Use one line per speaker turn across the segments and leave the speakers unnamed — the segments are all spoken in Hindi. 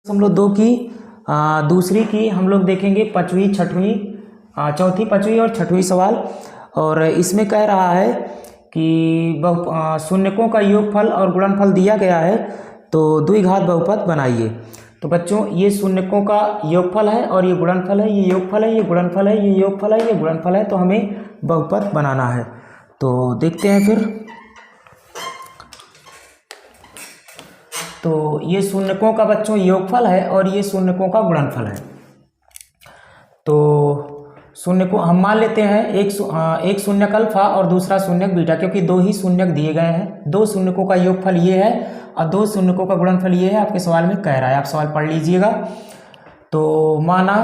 हम लोग दो की दूसरी की हम लोग देखेंगे पाँचवीं छठवीं चौथी पाँचवीं और छठवीं सवाल। और इसमें कह रहा है कि शून्यकों का योगफल और गुणनफल दिया गया है, तो द्विघात बहुपद बनाइए। तो बच्चों ये शून्यकों का योगफल है और ये गुणनफल है, ये योगफल है, ये गुणनफल है, ये योगफल है, ये गुणनफल है, तो हमें बहुपद बनाना है। तो देखते हैं फिर। तो ये शून्यकों का बच्चों योगफल है और ये शून्यकों का गुणनफल है। तो शून्य को हम मान लेते हैं एक शून्यक अल्फा और दूसरा शून्यक बीटा, क्योंकि दो ही शून्यक दिए गए हैं। दो शून्यकों का योगफल ये है और दो शून्यकों का गुणनफल ये है, आपके सवाल में कह रहा है, आप सवाल पढ़ लीजिएगा। तो माना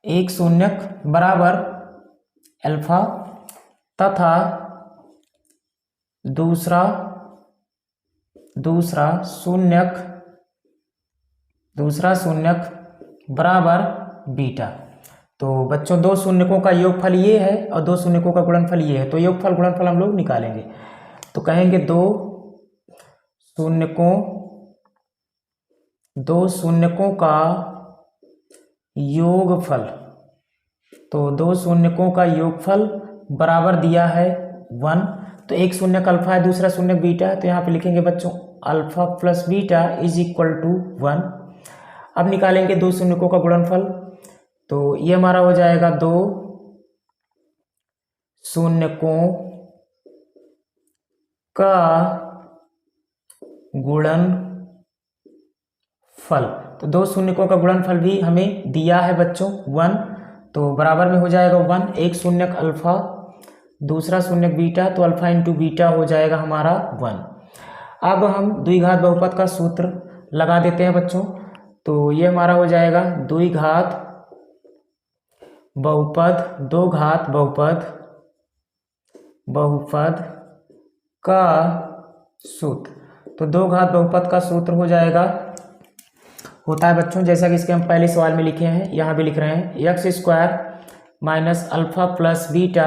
एक शून्यक बराबर अल्फा तथा दूसरा शून्यक बराबर बीटा। तो बच्चों दो शून्यकों का योगफल ये है और दो शून्यकों का गुणनफल ये है, तो योगफल गुणनफल हम लोग निकालेंगे। तो कहेंगे दो शून्यकों का योगफल। तो दो शून्यकों का योगफल बराबर दिया है 1। तो एक शून्यक अल्फा है, दूसरा शून्यक बीटा है, तो यहाँ पे लिखेंगे बच्चों alpha plus beta is equal to 1। अब निकालेंगे दो शून्यकों का गुणनफल। तो ये हमारा हो जाएगा दो शून्यकों का गुणनफल। तो दो शून्यकों का गुणनफल भी हमें दिया है बच्चों 1, तो बराबर में हो जाएगा 1। एक शून्यक अल्फा दूसरा शून्यक बीटा, तो अल्फा इंटू बीटा हो जाएगा हमारा 1। अब हम द्विघात बहुपद का सूत्र लगा देते हैं बच्चों। तो ये हमारा हो जाएगा द्विघात बहुपद का सूत्र। तो दो घात बहुपद का सूत्र हो जाएगा, होता है बच्चों जैसा कि इसके हम पहले सवाल में लिखे हैं, यहाँ भी लिख रहे हैं x square minus alpha plus beta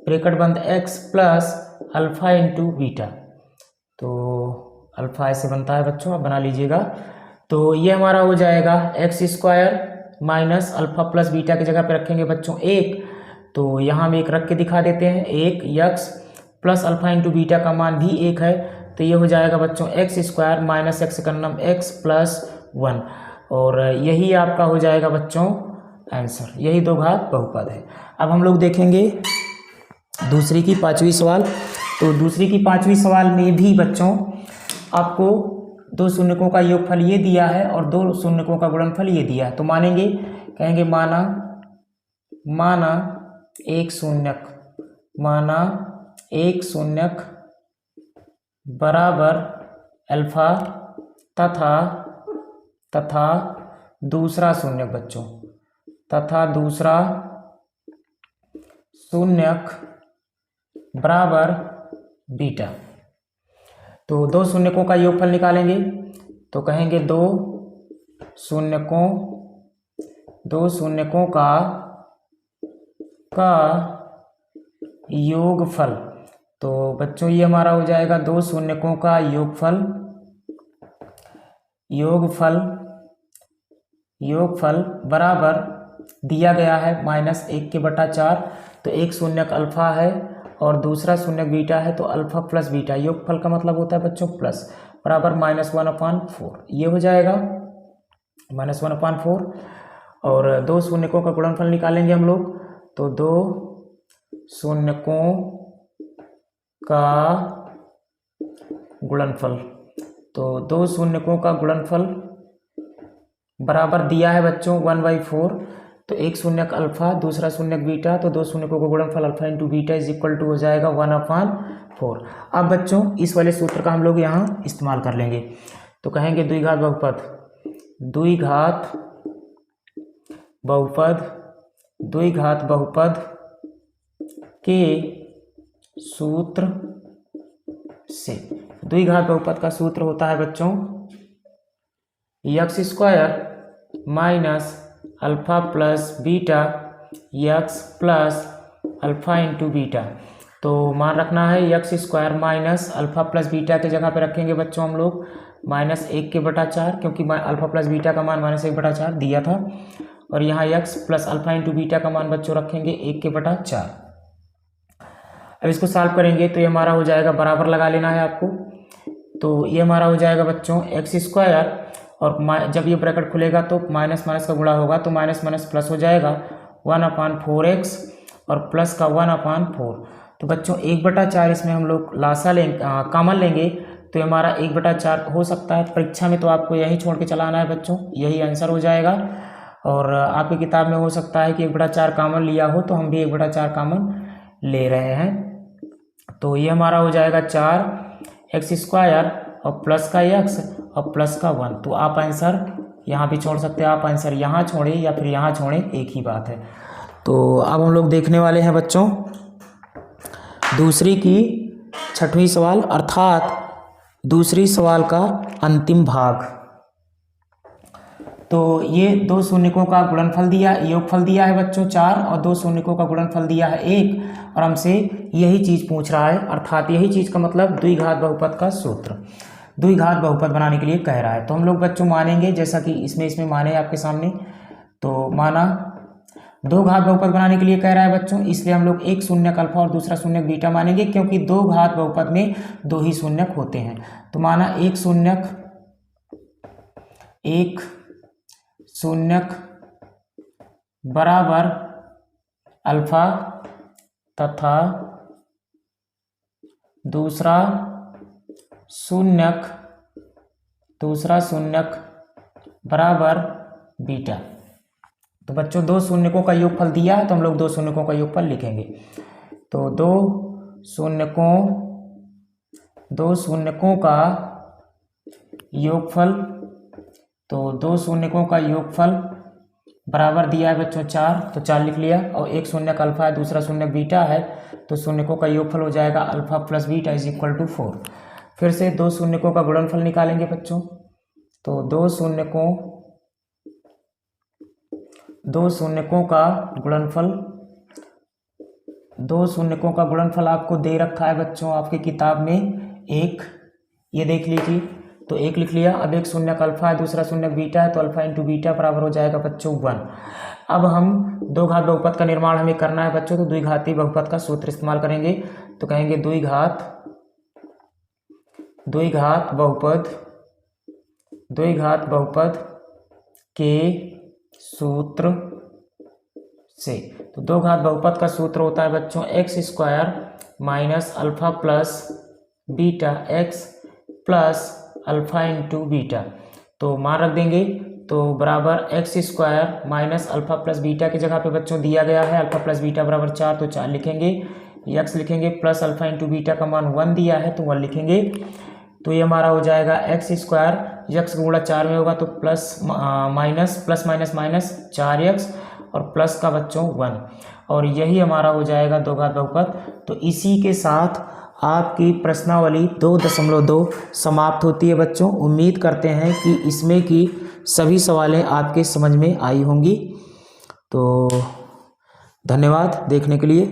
bracket बंद x plus alpha into beta. तो अल्फा ऐसे बनता है बच्चों, आप बना लीजिएगा। तो ये हमारा हो जाएगा x square minus alpha plus beta की जगह पे रखेंगे बच्चों 1, तो यहाँ हम 1 रख के दिखा देते हैं। 1 x plus alpha into beta का मान भी 1 है, तो ये हो जाएगा बच्चों एक्स स्क्वायर माइनस एक्स का नाम एक्स प्लस 1। और यही आपका हो जाएगा बच्चों आंसर, यही दो घात बहुपद है। अब हम लोग देखेंगे दूसरी की पाँचवीं सवाल। तो दूसरी की पाँचवीं सवाल में भी बच्चों आपको दो शून्यकों का योगफल ये दिया है और दो शून्यकों का गुणनफल ये दिया है। तो मानेंगे, कहेंगे माना एक शून्यक बराबर अल्फा तथा दूसरा शून्यक बच्चों, तथा दूसरा शून्यक बराबर बीटा। तो दो शून्यकों का योगफल निकालेंगे। तो कहेंगे दो शून्यकों का योगफल। तो बच्चों ये हमारा हो जाएगा दो शून्यकों का योगफल बराबर दिया गया है -1/4। तो एक शून्यक अल्फा है और दूसरा शून्यक बीटा है, तो अल्फा प्लस बीटा, योगफल का मतलब होता है बच्चों प्लस, बराबर -1/4। ये हो जाएगा -1/4। और दो शून्यकों का गुणनफल निकालेंगे हम लोग। तो दो शून्यकों का गुणनफल, तो दो शून्यकों का गुणनफल बराबर दिया है बच्चों 1/4। तो एक शून्यक अल्फा दूसरा शून्यक बीटा, तो दो शून्यकों का गुणनफल alpha into beta is equal to हो जाएगा 1/4। अब बच्चों इस वाले सूत्र का हम लोग यहाँ इस्तेमाल कर लेंगे। तो कहेंगे द्विघात बहुपद के सूत्र से। द्विघात बहुपद का सूत्र होता है बच्चों x square minus alpha plus beta x plus alpha into beta. तो मान रखना है x square minus alpha plus beta के जगह पे रखेंगे बच्चों हम लोग -1/4, क्योंकि अल्फ़ा प्लस बीटा का मान -1/4 दिया था। और यहाँ x plus alpha into beta का मान बच्चों रखेंगे 1/4। अब इसको सॉल्व करेंगे तो ये हमारा हो जाएगा, बराबर लगा लेना है आपको। तो ये हमारा हो जाएगा बच्चों एक्स स्क्वायर, और जब ये ब्रैकेट खुलेगा तो माइनस माइनस का गुणा होगा, तो माइनस माइनस प्लस हो जाएगा 1/4x और प्लस का 1/4। तो बच्चों 1/4 इसमें हम लोग लासा लेंगे, कॉमन लेंगे, तो ये हमारा 1/4 हो सकता है। परीक्षा में तो आपको यही छोड़ के चलाना है बच्चों, यही आंसर हो जाएगा। और आपकी किताब में हो सकता है कि 1/4 कॉमन लिया हो, तो हम भी 1/4 कॉमन ले रहे हैं। तो ये हमारा हो जाएगा 4x² और प्लस का x और प्लस का 1। तो आप आंसर यहाँ भी छोड़ सकते हैं, आप आंसर यहाँ छोड़ें या फिर यहाँ छोड़ें, एक ही बात है। तो अब हम लोग देखने वाले हैं बच्चों दूसरी की 6वां सवाल, अर्थात दूसरी सवाल का अंतिम भाग। तो ये 2 शून्यकों का गुणनफल दिया, योगफल दिया है बच्चों 4, और 2 शून्यकों का गुणनफल दिया है 1, और हमसे यही चीज़ पूछ रहा है, अर्थात यही चीज़ का मतलब द्विघात बहुपद का सूत्र, द्विघात बहुपद बनाने के लिए कह रहा है। तो हम लोग बच्चों मानेंगे, जैसा कि इसमें माने आपके सामने। तो माना 2 घात बहुपद बनाने के लिए कह रहा है बच्चों, इसलिए हम लोग एक शून्यक अल्फा और दूसरा शून्यक बीटा मानेंगे, क्योंकि 2 घात बहुपद में 2 ही शून्यक होते हैं। तो माना एक शून्यक बराबर अल्फा तथा दूसरा शून्यक बराबर बीटा। तो बच्चों 2 शून्यकों का योगफल दिया है, तो हम लोग 2 शून्यकों का योगफल लिखेंगे। तो 2 शून्यकों का योगफल, तो 2 शून्यकों का योगफल बराबर दिया है बच्चों 4, तो 4 लिख लिया। और एक शून्यक अल्फा है, दूसरा शून्यक बीटा है, तो शून्यकों का योगफल हो जाएगा अल्फा प्लस बीटा = 4। फिर से 2 शून्यकों का गुणनफल निकालेंगे बच्चों। तो 2 शून्यकों का गुणनफल आपको दे रखा है बच्चों आपकी किताब में 1, ये देख लीजिए। तो 1 लिख लिया। अब एक शून्यक अल्फा है, दूसरा शून्यक बीटा है, तो अल्फा इंटू बीटा बराबर हो जाएगा बच्चों 1। अब हम 2 घात बहुपद का निर्माण हमें करना है बच्चों, तो द्विघाती बहुपद का सूत्र इस्तेमाल करेंगे। तो कहेंगे द्विघात बहुपद के सूत्र से। तो 2 घात बहुपद का सूत्र होता है बच्चों x² minus alpha plus beta x plus alpha into beta. तो मान रख देंगे, तो बराबर x² minus alpha plus beta की जगह पे बच्चों दिया गया है अल्फा प्लस बीटा बराबर 4, तो 4 लिखेंगे, x लिखेंगे, प्लस अल्फा इंटू बीटा का मान 1 दिया है, तो 1 लिखेंगे। तो ये हमारा हो जाएगा x², x गुणा 4 में होगा, तो प्लस माइनस 4x और प्लस का बच्चों 1, और यही हमारा हो जाएगा 2 घात बहुपद। तो इसी के साथ आपकी प्रश्नावली 2.2 समाप्त होती है बच्चों। उम्मीद करते हैं कि इसमें की सभी सवालें आपके समझ में आई होंगी। तो धन्यवाद देखने के लिए।